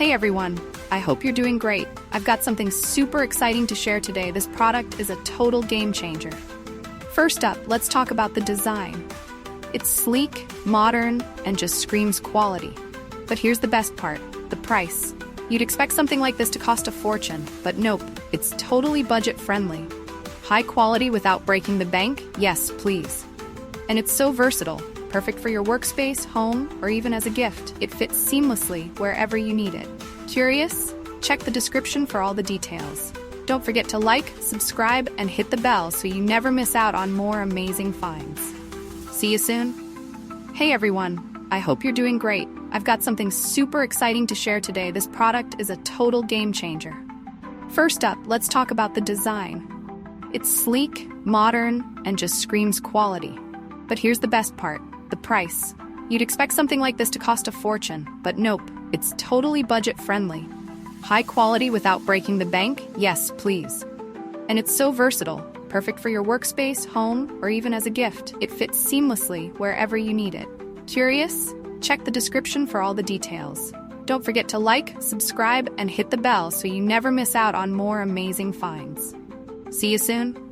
Hey everyone, I hope you're doing great. I've got something super exciting to share today. This product is a total game changer. First up, let's talk about the design. It's sleek, modern, and just screams quality. But here's the best part, the price. You'd expect something like this to cost a fortune, but nope, it's totally budget-friendly. High quality without breaking the bank? Yes, please. And it's so versatile, perfect for your workspace, home, or even as a gift. It fits seamlessly wherever you need it. Curious? Check the description for all the details. Don't forget to like, subscribe, and hit the bell so you never miss out on more amazing finds. See you soon. Hey everyone, I hope you're doing great. I've got something super exciting to share today. This product is a total game changer. First up, let's talk about the design. It's sleek, modern, and just screams quality. But here's the best part, the price. You'd expect something like this to cost a fortune, but nope, it's totally budget-friendly. High quality without breaking the bank? Yes, please. And it's so versatile, perfect for your workspace, home, or even as a gift. It fits seamlessly wherever you need it. Curious? Check the description for all the details. Don't forget to like, subscribe, and hit the bell so you never miss out on more amazing finds. See you soon.